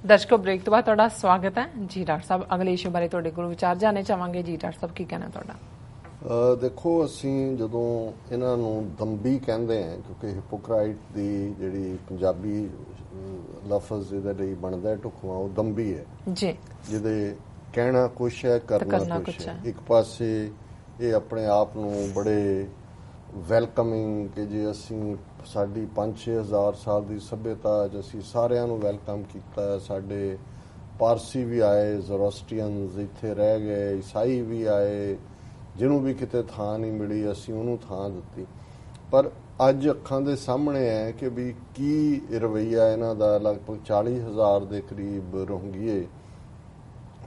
दर्शकों ब्रेक तो बाद तुहाडा स्वागत है जी। डॉक्टर साहब अगले इशू बारे तुहाडे कोल विचार जानने चाहांगे जी। डॉक्टर साहब की कहना तुहाडा? देखो ਅਸੀਂ ਜਦੋਂ ਇਹਨਾਂ ਨੂੰ ਦੰਬੀ ਕਹਿੰਦੇ ਹਾਂ क्योंकि हिपोक्राइट ਦੀ ਜਿਹੜੀ ਪੰਜਾਬੀ ਲਫ਼ਜ਼ ਇਹਦੇ ਲਈ ਬਣਦਾ ਢੁਕਵਾਂ ਉਹ ਦੰਬੀ ਹੈ ਜੀ, ਜਿਹਦੇ ਕਹਿਣਾ ਕੁਛ ਹੈ ਕਰਨਾ ਕੁਛ ਹੈ। ਇੱਕ ਪਾਸੇ ਇਹ ਆਪਣੇ ਆਪ ਨੂੰ ਬੜੇ ਵੈਲਕਮਿੰਗ ਕਿ ਜੇ ਅਸੀਂ ਸਾਡੀ 5-6 ਹਜ਼ਾਰ ਸਾਲ ਦੀ ਸੱਭਿਅਤਾ ਅੱਜ ਅਸੀਂ ਸਾਰਿਆਂ ਨੂੰ ਵੈਲਕਮ ਕੀਤਾ, ਸਾਡੇ ਪਾਰਸੀ ਵੀ ਆਏ, ਜ਼ੋਰੋਸਟਰੀਅਨਸ ਇੱਥੇ ਰਹਿ ਗਏ, ਈਸਾਈ ਵੀ ਆਏ, ਜਿਹਨੂੰ ਵੀ ਕਿਤੇ ਥਾਂ ਨਹੀਂ ਮਿਲੀ ਅਸੀਂ ਉਹਨੂੰ ਥਾਂ ਦਿੱਤੀ। ਪਰ ਅੱਜ ਅੱਖਾਂ ਦੇ ਸਾਹਮਣੇ ਹੈ ਕਿ ਵੀ ਕੀ ਰਵੱਈਆ ਇਹਨਾਂ ਦਾ। ਲਗਭਗ 40,000 ਦੇ ਕਰੀਬ ਰੋਹਿੰਗਏ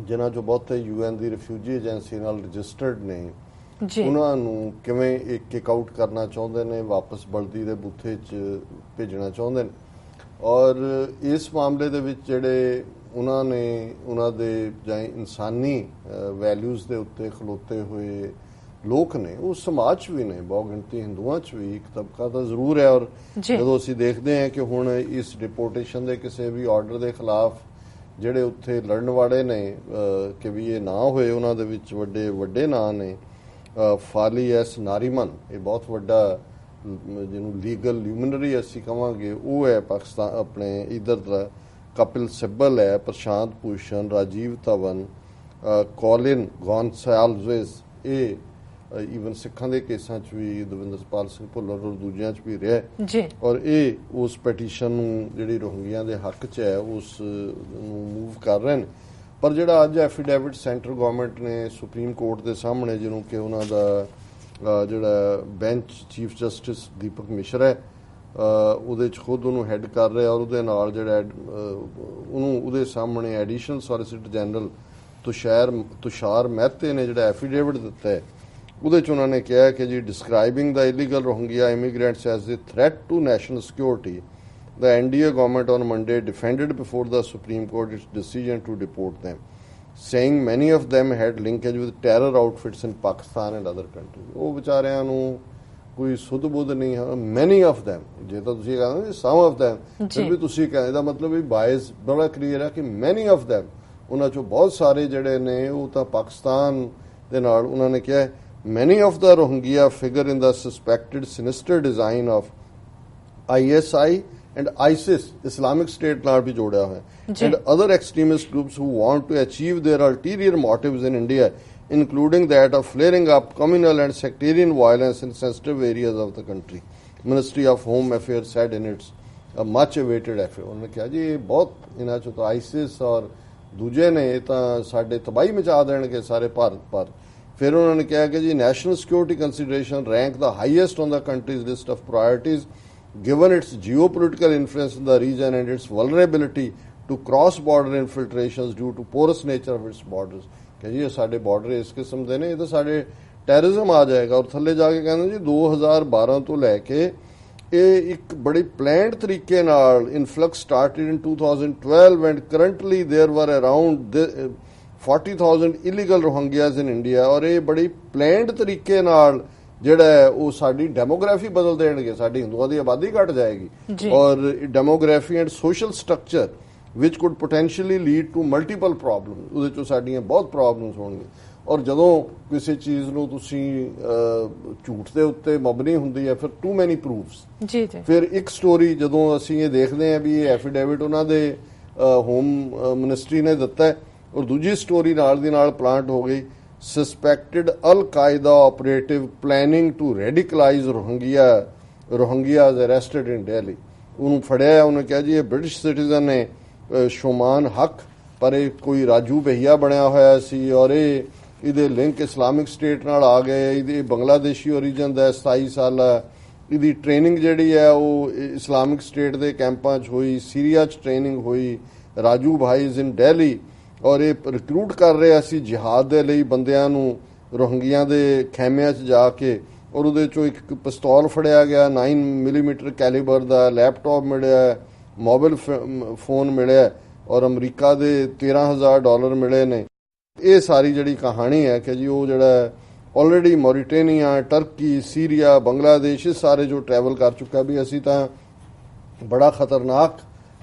ਜਿਨ੍ਹਾਂ ਚੋਂ ਬਹੁਤੇ UN ਦੀ ਰਿਫਿਊਜੀ ਏਜੰਸੀ ਨਾਲ ਰਜਿਸਟਰਡ ਨੇ, ਉਹਨਾਂ ਨੂੰ ਕਿਵੇਂ ਇੱਕ ਕਿਕ ਆਊਟ ਕਰਨਾ ਚਾਹੁੰਦੇ ਨੇ, ਵਾਪਸ ਬਲਦੀ ਦੇ ਬੂਥੇ 'ਚ ਭੇਜਣਾ ਚਾਹੁੰਦੇ ਨੇ। ਔਰ ਇਸ ਮਾਮਲੇ ਦੇ ਵਿੱਚ ਜਿਹੜੇ ਉਹਨਾਂ ਨੇ ਉਹਨਾਂ ਦੇ ਜਾਂ ਇਨਸਾਨੀ ਵੈਲਿਊਜ਼ ਦੇ ਉੱਤੇ ਖਲੋਤੇ ਹੋਏ ਲੋਕ ਨੇ ਉਹ ਸਮਾਜ 'ਚ ਵੀ ਨੇ, ਬਹੁਤ ਗਿਣਤੀ ਹਿੰਦੂਆਂ 'ਚ ਵੀ ਇੱਕ ਤਬਕਾ ਤਾਂ ਜ਼ਰੂਰ ਹੈ। ਔਰ ਜਦੋਂ ਅਸੀਂ ਦੇਖਦੇ ਹਾਂ ਕਿ ਹੁਣ ਇਸ ਡਿਪੋਰਟੇਸ਼ਨ ਦੇ ਕਿਸੇ ਵੀ ਆਰਡਰ ਦੇ ਖਿਲਾਫ ਜਿਹੜੇ ਉੱਥੇ ਲੜਨ ਵਾਲੇ ਨੇ ਕਿ ਵੀ ਇਹ ਨਾ ਹੋਏ, ਉਹਨਾਂ ਦੇ ਵਿੱਚ ਵੱਡੇ ਵੱਡੇ ਨਾਂ ਨੇ। ਫਾਲੀ ਐਸ ਨਾਰੀਮਨ ਇਹ ਬਹੁਤ ਵੱਡਾ ਜਿਹਨੂੰ ਲੀਗਲ ਲਿਊਮਨਰੀ ਅਸੀਂ ਕਹਾਂਗੇ ਉਹ ਹੈ ਪਾਕਿਸਤਾਨ। ਆਪਣੇ ਇੱਧਰ ਦਾ ਕਪਿਲ ਸਿੱਬਲ ਹੈ, ਪ੍ਰਸ਼ਾਂਤ ਭੂਸ਼ਣ, ਰਾਜੀਵ ਧਵਨ, ਕੋਲਿਨ ਗੌਨਸਾਲਵੇਜ਼, ਇਹ ਈਵਨ ਸਿੱਖਾਂ ਦੇ ਕੇਸਾਂ 'ਚ ਵੀ ਦਵਿੰਦਰਪਾਲ ਸਿੰਘ ਭੁੱਲਰ ਔਰ ਦੂਜਿਆਂ 'ਚ ਵੀ ਰਿਹਾ। ਔਰ ਇਹ ਉਸ ਪਟੀਸ਼ਨ ਨੂੰ ਜਿਹੜੀ ਰੋਹਿੰਗਿਆਂ ਦੇ ਹੱਕ 'ਚ ਹੈ ਉਸ ਨੂੰ ਮੂਵ ਕਰ ਰਹੇ ਨੇ। ਪਰ ਜਿਹੜਾ ਅੱਜ ਐਫੀਡੇਵਿਟ ਸੈਂਟਰ ਗਵਰਨਮੈਂਟ ਨੇ ਸੁਪਰੀਮ ਕੋਰਟ ਦੇ ਸਾਹਮਣੇ, ਜਿਹਨੂੰ ਕਿ ਉਹਨਾਂ ਦਾ ਜਿਹੜਾ ਬੈਂਚ ਚੀਫ ਜਸਟਿਸ ਦੀਪਕ ਮਿਸ਼ਰ ਹੈ ਉਹਦੇ 'ਚ ਖੁਦ ਉਹਨੂੰ ਹੈੱਡ ਕਰ ਰਿਹਾ, ਔਰ ਉਹਦੇ ਨਾਲ ਜਿਹੜਾ ਉਹਨੂੰ ਉਹਦੇ ਸਾਹਮਣੇ ਐਡੀਸ਼ਨਲ ਸੋਲੀਸਿਟਰ ਜਨਰਲ ਤੁਸ਼ਾਰ ਮਹਿਤੇ ਨੇ ਜਿਹੜਾ ਐਫੀਡੇਵਿਟ ਦਿੱਤਾ ਹੈ, ਉਹਦੇ 'ਚ ਉਹਨਾਂ ਨੇ ਕਿਹਾ ਕਿ ਜੀ describing the illegal Rohingya immigrants as a threat to national security, the NDA government on Monday defended before the Supreme Court its decision to deport them, saying many of them had linkage with terror outfits in Pakistan and other countries. ਉਹ ਵਿਚਾਰਿਆਂ ਨੂੰ ਕੋਈ ਸੁੱਧ ਬੁੱਧ ਨਹੀਂ ਹੈ। many of them, ਜੇ ਤਾਂ ਤੁਸੀਂ ਕਹਿੰਦੇ some of them, ਫਿਰ ਵੀ ਤੁਸੀਂ ਕਹਿੰਦੇ ਦਾ ਮਤਲਬ ਵੀ ਬਾਇਸ ਬੜਾ ਕਲੀਅਰ ਹੈ ਕਿ many of them, ਉਹਨਾਂ ਚੋਂ ਬਹੁਤ ਸਾਰੇ ਜਿਹੜੇ ਨੇ ਉਹ ਤਾਂ ਪਾਕਿਸਤਾਨ ਦੇ ਨਾਲ ਉਹਨਾਂ ਨੇ ਕਿਹਾ many of the Rohingya figure in the suspected sinister design of ISI and ISIS, Islamic State ਨਾਲ ਵੀ ਜੋੜਿਆ ਹੋਇਆ, and other extremist groups who want to achieve their ulterior motives in India, including that of flaring up communal and sectarian violence in sensitive areas of the country, Ministry of Home Affairs said in its much awaited FA। ਉਹਨੇ ਕਿਹਾ ਜੀ ਇਹ ਬਹੁਤ ਇਹਨਾਂ ਚੋਂ ਤਾਂ ISIS ਔਰ ਦੂਜੇ ਨੇ ਇਹ ਤਾਂ ਸਾਡੇ ਤਬਾਹੀ ਮਚਾ ਦੇਣਗੇ ਸਾਰੇ ਭਾਰਤ ਪਰ। ਫਿਰ ਉਹਨਾਂ ਨੇ ਕਿਹਾ ਕਿ ਜੀ national security consideration rank the highest on the countries list of priorities given its geopolitical influence in the region and its vulnerability to cross-border infiltrations due to porous nature of its borders। ਕਿ ਜੀ ਸਾਡੇ border ਇਸ ਕਿਸਮ ਦੇ ਨੇ, ਇਹ ਤਾਂ ਸਾਡੇ ਟੈਰਰਿਜ਼ਮ ਆ ਜਾਏਗਾ। ਔਰ ਥੱਲੇ ਜਾ ਕੇ ਕਹਿੰਦੇ ਜੀ 2012 ਤੋਂ ਲੈ ਕੇ ਇਹ ਇੱਕ ਬੜੀ ਪਲੈਨਡ ਤਰੀਕੇ ਨਾਲ ਇਨਫਲਕਸ started in 2012 and currently there were around 40,000 illegal Rohingyas in India। ਔਰ ਇਹ ਬੜੀ ਪਲੈਨਡ ਤਰੀਕੇ ਨਾਲ ਜਿਹੜਾ ਉਹ ਸਾਡੀ ਡੈਮੋਗ੍ਰਾਫੀ ਬਦਲ ਦੇਣਗੇ, ਸਾਡੀ ਹਿੰਦੂਆਂ ਦੀ ਆਬਾਦੀ ਘਟ ਜਾਏਗੀ ਔਰ demography and social structure which could potentially lead to multiple problem, ਉਹਦੇ ਚੋਂ ਸਾਡੀਆਂ ਬਹੁਤ ਪ੍ਰੋਬਲਮਸ ਹੋਣਗੀਆਂ। ਔਰ ਜਦੋਂ ਕਿਸੇ ਚੀਜ਼ ਨੂੰ ਤੁਸੀਂ ਝੂਠ ਦੇ ਉੱਤੇ ਮਬਨੀ ਹੁੰਦੀ ਹੈ ਫਿਰ ਟੂ ਮੈਨੀ ਪ੍ਰੂਫਸ। ਫਿਰ ਇੱਕ ਸਟੋਰੀ ਜਦੋਂ ਅਸੀਂ ਇਹ ਦੇਖਦੇ ਹਾਂ ਵੀ ਇਹ ਐਫੀਡੇਵਿਟ ਉਹਨਾਂ ਦੇ ਹੋਮ ਮਿਨਿਸਟਰੀ ਨੇ ਦਿੱਤਾ ਹੈ, ਔਰ ਦੂਜੀ ਸਟੋਰੀ ਨਾਲ ਦੀ ਨਾਲ ਪਲਾਂਟ ਹੋ ਗਈ suspected Al-Qaeda operative planning to radicalize Rohingyas arrested in Delhi। ਉਹਨੂੰ ਫੜਿਆ, ਉਹਨੇ ਕਿਹਾ ਜੀ ਇਹ ਬ੍ਰਿਟਿਸ਼ ਸਿਟੀਜ਼ਨ ਨੇ ਸ਼ੋਮਾਨ ਹੱਕ, ਪਰ ਇਹ ਕੋਈ ਰਾਜੂ ਬਹੀਆ ਬਣਿਆ ਹੋਇਆ ਸੀ ਔਰ ਇਹਦੇ ਲਿੰਕ ਇਸਲਾਮਿਕ ਸਟੇਟ ਨਾਲ ਆ ਗਏ। ਇਹਦੇ ਬੰਗਲਾਦੇਸ਼ੀ ਓਰੀਜਨ ਦਾ 27 ਸਾਲਾ, ਇਹਦੀ ਟ੍ਰੇਨਿੰਗ ਜਿਹੜੀ ਹੈ ਉਹ ਇਸਲਾਮਿਕ ਸਟੇਟ ਦੇ ਕੈਂਪਾਂ 'ਚ ਹੋਈ, ਸੀਰੀਆ 'ਚ ਟ੍ਰੇਨਿੰਗ ਹੋਈ, ਰਾਜੂ ਭਾਈਜ਼ ਇਨ ਦਿੱਲੀ। ਔਰ ਇਹ ਰਿਕਰੂਟ ਕਰ ਰਿਹਾ ਸੀ ਜਿਹਾਦ ਦੇ ਲਈ ਬੰਦਿਆਂ ਨੂੰ ਰੋਹਿੰਗਿਆਂ ਦੇ ਖੈਮਿਆਂ 'ਚ ਜਾ ਕੇ। ਔਰ ਉਹਦੇ 'ਚੋਂ ਇੱਕ ਪਿਸਤੌਲ ਫੜਿਆ ਗਿਆ 9mm ਕੈਲੀਬਰ ਦਾ, ਲੈਪਟਾਪ ਮਿਲਿਆ, ਮੋਬਾਈਲ ਫੋਨ ਮਿਲਿਆ ਔਰ ਅਮਰੀਕਾ ਦੇ $13,000 ਮਿਲੇ ਨੇ। ਇਹ ਸਾਰੀ ਜਿਹੜੀ ਕਹਾਣੀ ਹੈ ਕਿ ਜੀ ਉਹ ਜਿਹੜਾ ਆਲਰੇਡੀ ਮੌਰੀਟੇਨੀਆ, ਟਰਕੀ, ਸੀਰੀਆ, ਬੰਗਲਾਦੇਸ਼ ਇਹ ਸਾਰੇ ਜੋ ਟਰੈਵਲ ਕਰ ਚੁੱਕਾ ਵੀ ਅਸੀਂ ਤਾਂ ਬੜਾ ਖਤਰਨਾਕ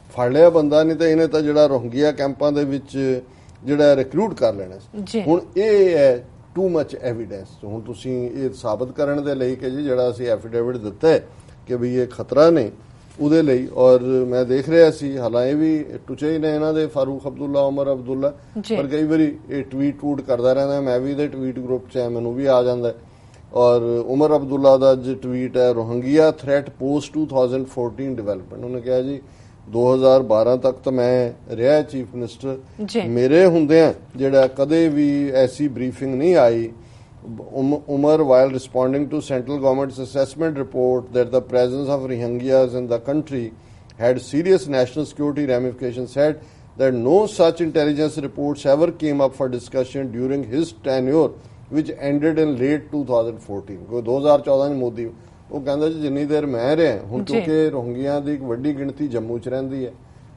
ਫੜ ਲਿਆ ਬੰਦਾ, ਨਹੀਂ ਤਾਂ ਇਹਨੇ ਤਾਂ ਜਿਹੜਾ ਰੋਹਿੰਗਿਆ ਕੈਂਪਾਂ ਦੇ ਵਿੱਚ ਜਿਹੜਾ ਰਿਕਰੂਟ ਕਰ ਲੈਣਾ ਸੀ। ਹੁਣ ਇਹ ਹੈ ਟੂ ਮਚ ਐਵੀਡੈਂਸ। ਹੁਣ ਤੁਸੀਂ ਇਹ ਸਾਬਤ ਕਰਨ ਦੇ ਲਈ ਕਿ ਜੀ ਜਿਹੜਾ ਅਸੀਂ ਐਫੀਡੇਵਿਟ ਦਿੱਤਾ ਹੈ ਕਿ ਵੀ ਇਹ ਖਤਰਾ ਨੇ ਉਹਦੇ ਲਈ, ਔਰ ਮੈਂ ਦੇਖ ਰਿਹਾ ਸੀ ਹਾਲਾਂਕਿ ਇਹ ਵੀ ਟੁਚੇ ਹੀ ਨੇ ਇਹਨਾਂ ਦੇ ਫਾਰੂਕ ਅਬਦੁੱਲਾ, ਉਮਰ ਅਬਦੁੱਲਾ, ਪਰ ਕਈ ਵਾਰੀ ਇਹ ਟਵੀਟ ਕਰਦਾ ਰਹਿੰਦਾ, ਮੈਂ ਵੀ ਇਹਦੇ ਟਵੀਟ ਗਰੁੱਪ 'ਚ ਹੈ, ਮੈਨੂੰ ਵੀ ਆ ਜਾਂਦਾ। ਔਰ ਉਮਰ ਅਬਦੁੱਲਾ ਦਾ ਅੱਜ ਟਵੀਟ ਹੈ, ਰੋਹਿੰਗਿਆ ਥ੍ਰੈਟ ਪੋਸਟ 2014 ਡਿਵੈਲਪਮੈਂਟ। ਉਹਨੇ ਕਿਹਾ ਜੀ 2012 ਤੱਕ ਤਾਂ ਮੈਂ ਰਿਹਾ ਚੀਫ ਮਿਨਿਸਟਰ, ਮੇਰੇ ਹੁੰਦਿਆਂ ਜਿਹੜਾ ਕਦੇ ਵੀ ਐਸੀ ਬਰੀਫਿੰਗ ਨਹੀਂ ਆਈ। Umar, while responding to central government's assessment report that the presence of Rohingyas in the country had serious national security ramifications, said that no such intelligence reports ever came up for discussion during his tenure, which ended in late 2014. 2014 ਚ ਮੋਦੀ ਉਹ ਕਹਿੰਦਾ ਜੀ ਜਿੰਨੀ ਦੇਰ ਮੈਂ ਰਿਹਾ ਹੁਣ, ਕਿਉਂਕਿ ਰੋਹਿੰਗਿਆਂ ਦੀ ਇੱਕ ਵੱਡੀ ਗਿਣਤੀ ਜੰਮੂ 'ਚ ਰਹਿੰਦੀ ਹੈ,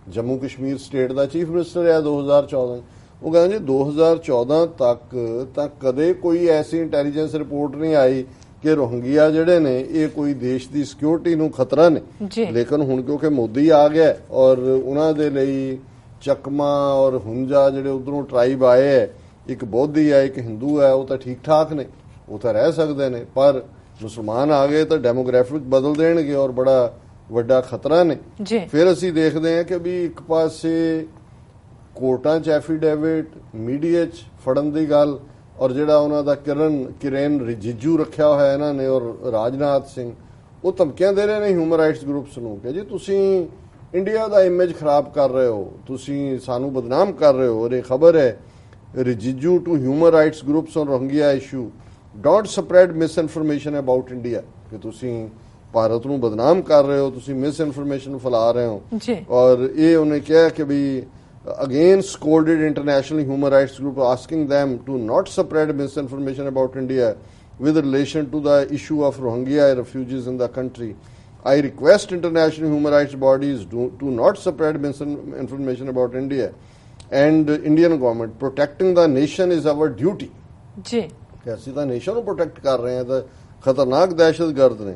ਜੰਮੂ ਕਸ਼ਮੀਰ ਸਟੇਟ ਦਾ ਚੀਫ ਮਿਨਿਸਟਰ ਰਿਹਾ 2014। ਉਹ ਕਹਿੰਦਾ ਜੀ 2014 ਤੱਕ ਤਾਂ ਕਦੇ ਕੋਈ ਐਸੀ ਇੰਟੈਲੀਜੈਂਸ ਰਿਪੋਰਟ ਨਹੀਂ ਆਈ ਕਿ ਰੋਹਿੰਗਿਆ ਜਿਹੜੇ ਨੇ ਇਹ ਕੋਈ ਦੇਸ਼ ਦੀ ਸਿਕਿਉਰਿਟੀ ਨੂੰ ਖਤਰਾ ਨੇ। ਲੇਕਿਨ ਹੁਣ ਕਿਉਂਕਿ ਮੋਦੀ ਆ ਗਿਆ ਔਰ ਉਹਨਾਂ ਦੇ ਲਈ ਚੱਕਮਾ ਔਰ ਹੁੰਜਾ ਜਿਹੜੇ ਉਧਰੋਂ ਟਰਾਈਬ ਆਏ ਹੈ, ਇੱਕ ਬੋਧੀ ਹੈ, ਇੱਕ ਹਿੰਦੂ ਹੈ, ਉਹ ਤਾਂ ਠੀਕ ਠਾਕ ਨੇ, ਉਹ ਤਾਂ ਰਹਿ ਸਕਦੇ ਨੇ, ਪਰ ਮੁਸਲਮਾਨ ਆ ਗਏ ਤਾਂ ਡੈਮੋਗ੍ਰਾਫਿਕ ਬਦਲ ਦੇਣਗੇ ਔਰ ਬੜਾ ਵੱਡਾ ਖਤਰਾ ਨੇ। ਫਿਰ ਅਸੀਂ ਦੇਖਦੇ ਹਾਂ ਕਿ ਵੀ ਇੱਕ ਪਾਸੇ ਕੋਰਟਾਂ 'ਚ ਐਫੀਡੇਵਿਟ, ਮੀਡੀਆ 'ਚ ਫੜਨ ਦੀ ਗੱਲ, ਔਰ ਜਿਹੜਾ ਉਹਨਾਂ ਦਾ ਕਿਰਨ ਰਿਜਿਜੂ ਰੱਖਿਆ ਹੋਇਆ ਇਹਨਾਂ ਨੇ ਔਰ ਰਾਜਨਾਥ ਸਿੰਘ, ਉਹ ਧਮਕੀਆਂ ਦੇ ਰਹੇ ਨੇ ਹਿਊਮਨ ਰਾਈਟਸ ਗਰੁੱਪਸ ਨੂੰ ਕਿ ਜੀ ਤੁਸੀਂ ਇੰਡੀਆ ਦਾ ਇਮੇਜ ਖਰਾਬ ਕਰ ਰਹੇ ਹੋ, ਤੁਸੀਂ ਸਾਨੂੰ ਬਦਨਾਮ ਕਰ ਰਹੇ ਹੋ। ਔਰ ਇਹ ਖਬਰ ਹੈ Rijiju to human rights groups on Rohingya issue, don't spread misinformation about India, ਕਿ ਤੁਸੀਂ ਭਾਰਤ ਨੂੰ ਬਦਨਾਮ ਕਰ ਰਹੇ ਹੋ, ਤੁਸੀਂ ਮਿਸਇਨਫੋਰਮੇਸ਼ਨ ਫੈਲਾ ਰਹੇ ਹੋ। ਔਰ ਇਹ ਉਹਨੇ ਕਿਹਾ ਕਿ ਵੀ again scolded international human rights group, asking them to not spread misinformation about India with relation to the issue of Rohingya refugees in the country. I request international human rights bodies to not spread misinformation about India and Indian government. Protecting the nation is our duty. जी ਅਸੀਂ ਤਾਂ nation ਨੂੰ protect ਕਰ ਰਹੇ ਹਾਂ, ਤਾਂ ਖਤਰਨਾਕ ਦਹਿਸ਼ਤਗਰਦ ਨੇ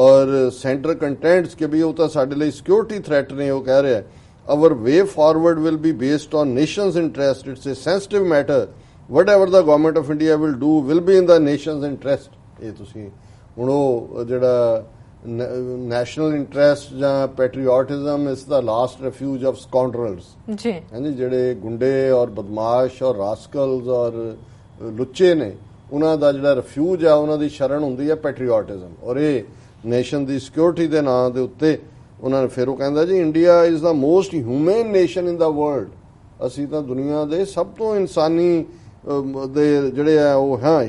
ਔਰ ਸੈਂਟਰ ਕੰਟੈਂਟਸ ਕਿ ਵੀ ਉਹ ਤਾਂ ਸਾਡੇ ਲਈ ਸਿਕਿਉਰਿਟੀ ਥ੍ਰੈਟ ਨੇ। ਉਹ ਕਹਿ ਰਿਹਾ our way forward will be based on nation's interest. It's a sensitive matter. Whatever the government of India will do will be in the nation's interest. ਇਹ ਤੁਸੀਂ ਹੁਣ ਉਹ ਜਿਹੜਾ ਨੈਸ਼ਨਲ ਇੰਟਰਸਟ ਜਾਂ ਪੈਟਰੀਓਟਿਜ਼ਮ ਇਸ ਦਾ ਲਾਸਟ ਰੈਫਿਊਜ ਆਫ ਸਕਾਉਂਡਰਲਸ ਜੀ, ਹਾਂਜੀ, ਜਿਹੜੇ ਗੁੰਡੇ ਔਰ ਬਦਮਾਸ਼ ਔਰ ਰਾਸਕਲਸ ਔਰ ਲੁੱਚੇ ਨੇ, ਉਹਨਾਂ ਦਾ ਜਿਹੜਾ ਰੈਫਿਊਜ ਆ, ਉਹਨਾਂ ਦੀ ਸ਼ਰਨ ਹੁੰਦੀ ਹੈ ਪੈਟਰੀਓਟਿਜ਼ਮ। ਔਰ ਇਹ ਨੇਸ਼ਨ ਦੀ ਸਿਕਿਉਰਿਟੀ ਦੇ ਨਾਂ ਦੇ ਉੱਤੇ ਉਹਨਾਂ ਨੇ ਫਿਰ ਉਹ ਕਹਿੰਦਾ ਜੀ India is the most human nation in the world, ਅਸੀਂ ਤਾਂ ਦੁਨੀਆ ਦੇ ਸਭ ਤੋਂ ਇਨਸਾਨੀ ਦੇ ਜਿਹੜੇ ਆ ਉਹ ਹਾਂ।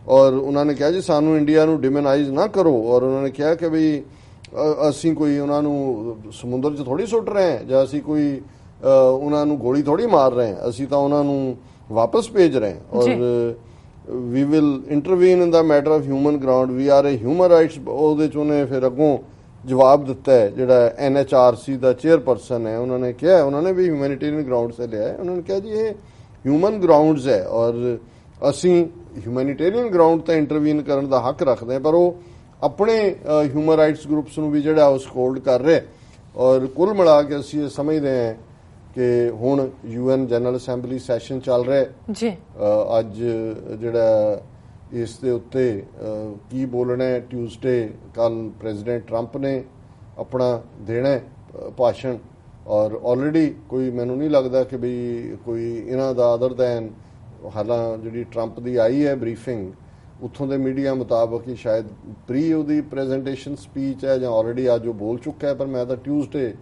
ਔਰ ਉਹਨਾਂ ਨੇ ਕਿਹਾ ਜੀ ਸਾਨੂੰ ਇੰਡੀਆ ਨੂੰ ਡਿਮੋਨਾਈਜ਼ ਨਾ ਕਰੋ। ਔਰ ਉਹਨਾਂ ਨੇ ਕਿਹਾ ਕਿ ਵੀ ਅਸੀਂ ਕੋਈ ਉਹਨਾਂ ਨੂੰ ਸਮੁੰਦਰ 'ਚ ਥੋੜੀ ਸੁੱਟ ਰਹੇ ਹਾਂ ਜਾਂ ਅਸੀਂ ਕੋਈ ਉਹਨਾਂ ਨੂੰ ਗੋਲੀ ਥੋੜੀ ਮਾਰ ਰਹੇ ਹਾਂ, ਅਸੀਂ ਤਾਂ ਉਹਨਾਂ ਨੂੰ ਵਾਪਸ ਭੇਜ ਰਹੇ ਹਾਂ। ਔਰ we will intervene in the matter of human ground, we are a human rights. ਉਹਦੇ 'ਚ ਉਹਨੇ ਫਿਰ ਅੱਗੋਂ ਜਵਾਬ ਦਿੱਤਾ ਹੈ ਜਿਹੜਾ NHRC ਦਾ ਚੇਅਰਪਰਸਨ ਹੈ, ਉਹਨਾਂ ਨੇ ਕਿਹਾ, ਉਹਨਾਂ ਨੇ ਵੀ ਹਿਊਮੈਨਿਟੇਰੀਅਨ ਗਰਾਊਂਡ ਸੇ ਲਿਆ ਹੈ। ਉਹਨਾਂ ਨੇ ਕਿਹਾ ਜੀ ਇਹ ਹਿਊਮਨ ਗਰਾਊਂਡਸ ਹੈ ਔਰ ਅਸੀਂ ਹਿਊਮੈਨਿਟੇਰੀਅਨ ਗਰਾਊਂਡ ਤੇ ਇੰਟਰਵੀਨ ਕਰਨ ਦਾ ਹੱਕ ਰੱਖਦੇ ਹਾਂ, ਪਰ ਉਹ ਆਪਣੇ ਹਿਊਮਨ ਰਾਈਟਸ ਗਰੁੱਪਸ ਨੂੰ ਵੀ ਜਿਹੜਾ ਉਹ ਸਕੋਲਡ ਕਰ ਰਹੇ। ਔਰ ਕੁੱਲ ਮਿਲਾ ਕੇ ਅਸੀਂ ਇਹ ਸਮਝਦੇ ਹਾਂ ਕਿ ਹੁਣ UN ਜਨਰਲ ਅਸੈਂਬਲੀ ਸੈਸ਼ਨ ਚੱਲ ਰਿਹਾ ਜੀ। ਅੱਜ ਜਿਹੜਾ ਇਸ ਦੇ ਉੱਤੇ ਕੀ ਬੋਲਣਾ ਹੈ, ਟਿਊਜ਼ਡੇ ਕੱਲ ਪ੍ਰੈਜ਼ੀਡੈਂਟ ਟਰੰਪ ਨੇ ਆਪਣਾ ਦੇਣਾ ਭਾਸ਼ਣ। ਔਰ ਆਲਰੇਡੀ ਕੋਈ ਮੈਨੂੰ ਨਹੀਂ ਲੱਗਦਾ ਕਿ ਵੀ ਕੋਈ ਇਹਨਾਂ ਦਾ ਅਦਰ ਦੈਨ ਹਾਲਾਂ ਜਿਹੜੀ ਟਰੰਪ ਦੀ ਆਈ ਹੈ ਬਰੀਫਿੰਗ, ਉੱਥੋਂ ਦੇ ਮੀਡੀਆ ਮੁਤਾਬਕ ਹੀ ਸ਼ਾਇਦ ਪ੍ਰੀ ਉਹਦੀ ਪ੍ਰੈਜ਼ੈਂਟੇਸ਼ਨ ਸਪੀਚ ਹੈ ਜਾਂ ਆਲਰੇਡੀ ਅੱਜ ਉਹ ਬੋਲ ਚੁੱਕਾ ਹੈ, ਪਰ ਮੈਂ ਤਾਂ ਟਿਊਜ਼ਡੇ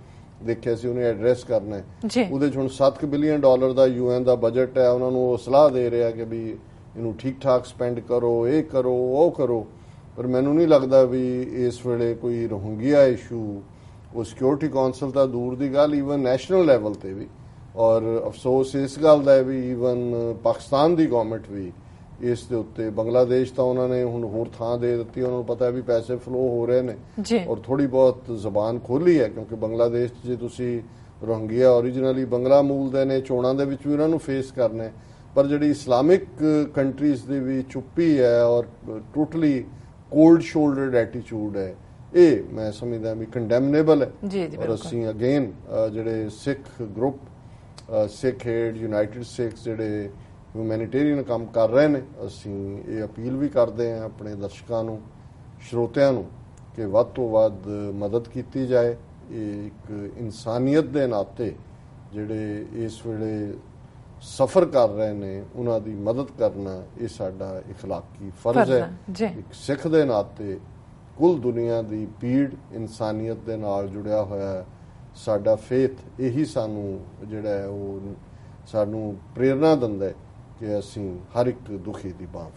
ਦੇਖਿਆ ਸੀ ਉਹਨੇ ਐਡਰੈਸ ਕਰਨਾ ਹੈ। ਉਹਦੇ 'ਚ ਹੁਣ $7 ਬਿਲੀਅਨ ਦਾ UN ਦਾ ਬਜਟ ਹੈ, ਉਹਨਾਂ ਨੂੰ ਉਹ ਸਲਾਹ ਦੇ ਰਿਹਾ ਕਿ ਵੀ ਇਹਨੂੰ ਠੀਕ ਠਾਕ ਸਪੈਂਡ ਕਰੋ, ਇਹ ਕਰੋ, ਉਹ ਕਰੋ। ਪਰ ਮੈਨੂੰ ਨਹੀਂ ਲੱਗਦਾ ਵੀ ਇਸ ਵੇਲੇ ਕੋਈ ਰੋਹਿੰਗਿਆ ਇਸ਼ੂ ਉਹ ਸਿਕਿਉਰਿਟੀ ਕੌਂਸਲ ਤਾਂ ਦੂਰ ਦੀ ਗੱਲ, ਈਵਨ ਨੈਸ਼ਨਲ ਲੈਵਲ ਤੇ ਵੀ। ਔਰ ਅਫਸੋਸ ਇਸ ਗੱਲ ਦਾ ਹੈ ਵੀ ਈਵਨ ਪਾਕਿਸਤਾਨ ਦੀ ਗਵਰਨਮੈਂਟ ਵੀ ਇਸ ਦੇ ਉੱਤੇ, ਬੰਗਲਾਦੇਸ਼ ਤਾਂ ਉਹਨਾਂ ਨੇ ਹੁਣ ਹੋਰ ਥਾਂ ਦੇ ਦਿੱਤੀ, ਉਹਨਾਂ ਨੂੰ ਪਤਾ ਹੈ ਵੀ ਪੈਸੇ ਫਲੋ ਹੋ ਰਹੇ ਨੇ ਔਰ ਥੋੜੀ ਬਹੁਤ ਜ਼ਬਾਨ ਖੋਲੀ ਹੈ, ਕਿਉਂਕਿ ਬੰਗਲਾਦੇਸ਼ 'ਚ ਜੇ ਤੁਸੀਂ ਰੋਹਿੰਗਿਆ ਓਰੀਜਨਲੀ ਬੰਗਲਾ ਮੂਲ ਦੇ ਨੇ, ਚੋਣਾਂ ਦੇ ਵਿੱਚ ਵੀ ਉਹਨਾਂ ਨੂੰ ਫੇਸ ਕਰਨਾ ਹੈ। ਪਰ ਜਿਹੜੀ ਇਸਲਾਮਿਕ ਕੰਟਰੀਜ਼ ਦੇ ਵੀ ਚੁੱਪੀ ਹੈ ਔਰ ਟੋਟਲੀ ਕੋਲਡ ਸ਼ੋਲਡਰਡ ਐਟੀਟਿਊਡ ਹੈ ਇਹ ਮੈਂ ਸਮਝਦਾ ਵੀ ਕੰਡੈਮਨੇਬਲ ਹੈ। ਜੀ ਜੀ ਔਰ ਅਸੀਂ ਅਗੇਨ ਜਿਹੜੇ ਸਿੱਖ ਗਰੁੱਪ ਸਿੱਖ ਏਡ ਯੂਨਾਈਟਿਡ ਸਿੱਖਸ ਜਿਹੜੇ ਹਿਊਮੈਨਿਟੇਰੀਅਨ ਕੰਮ ਕਰ ਰਹੇ ਨੇ, ਅਸੀਂ ਇਹ ਅਪੀਲ ਵੀ ਕਰਦੇ ਹਾਂ ਆਪਣੇ ਦਰਸ਼ਕਾਂ ਨੂੰ, ਸਰੋਤਿਆਂ ਨੂੰ, ਕਿ ਵੱਧ ਤੋਂ ਵੱਧ ਮਦਦ ਕੀਤੀ ਜਾਏ। ਇਹ ਇੱਕ ਇਨਸਾਨੀਅਤ ਦੇ ਨਾਤੇ ਜਿਹੜੇ ਇਸ ਵੇਲੇ ਸਫ਼ਰ ਕਰ ਰਹੇ ਨੇ ਉਹਨਾਂ ਦੀ ਮਦਦ ਕਰਨਾ ਇਹ ਸਾਡਾ ਇਖਲਾਕੀ ਫਰਜ਼ ਹੈ। ਇੱਕ ਸਿੱਖ ਦੇ ਨਾਤੇ ਕੁੱਲ ਦੁਨੀਆ ਦੀ ਪੀੜ ਇਨਸਾਨੀਅਤ ਦੇ ਨਾਲ ਜੁੜਿਆ ਹੋਇਆ ਹੈ। ਸਾਡਾ ਫੇਥ ਇਹੀ ਸਾਨੂੰ ਜਿਹੜਾ ਹੈ ਉਹ ਸਾਨੂੰ ਪ੍ਰੇਰਨਾ ਦਿੰਦਾ ਹੈ ਕਿ ਅਸੀਂ ਹਰ ਇੱਕ ਦੁਖੀ ਦੀ ਬਾਂਹ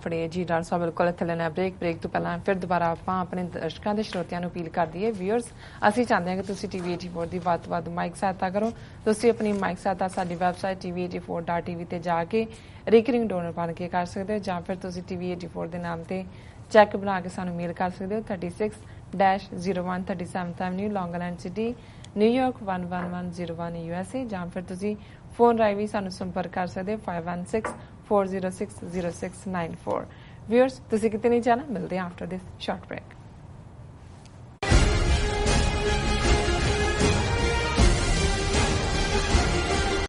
ਫੜੀਏ। ਜੀ ਡਾਕਟਰ ਸਾਹਿਬ ਬਿਲਕੁਲ ਇੱਥੇ ਲੈਣਾ ਬ੍ਰੇਕ ਤੋਂ ਪਹਿਲਾਂ ਫਿਰ ਦੁਬਾਰਾ ਆਪਾਂ ਆਪਣੇ ਦਰਸ਼ਕਾਂ ਦੇ ਸਰੋਤਿਆਂ ਨੂੰ ਅਪੀਲ ਕਰ ਦਈਏ। ਵਿਊਅਰਸ, ਅਸੀਂ ਚਾਹੁੰਦੇ ਹਾਂ ਕਿ ਤੁਸੀਂ TV 84 ਦੀ ਵੱਧ ਤੋਂ ਵੱਧ ਮਾਈਕ ਸਹਾਇਤਾ ਕਰੋ। ਤੁਸੀਂ ਆਪਣੀ ਮਾਈਕ ਸਹਾਇਤਾ ਸਾਡੀ ਵੈਬਸਾਈਟ tv84.tv ਤੇ ਜਾ ਕੇ ਰਿਕਰਿੰਗ ਡੋਨਰ ਬਣ ਕੇ ਕਰ ਸਕਦੇ ਹੋ, ਜਾਂ ਫਿਰ ਤੁਸੀਂ TV 84 ਦੇ ਨਾਮ ਤੇ ਚੈੱਕ ਬਣਾ ਕੇ ਸਾਨੂੰ ਮੇਲ ਕਰ ਸਕਦੇ ਹੋ 36-01 37th ਐਵਨਿਊ, ਲੌਂਗ ਆਈਲੈਂਡ ਸਿਟੀ, ਨਿਊਯਾਰਕ 11101 USA, ਜਾਂ ਫਿਰ ਤੁਸੀਂ ਫੋਨ ਰਾਹੀਂ ਵੀ ਸਾਨੂੰ ਸੰਪਰਕ ਕਰ ਸਕਦੇ ਹੋ 5164060694। ਵਿਊਅਰਸ, ਤੁਸੀਂ ਕਿਤੇ ਨਹੀਂ ਜਾਣਾ, ਮਿਲਦੇ ਹਾਂ ਆਫਟਰ ਦਿਸ ਸ਼ਾਰਟ ਬ੍ਰੇਕ।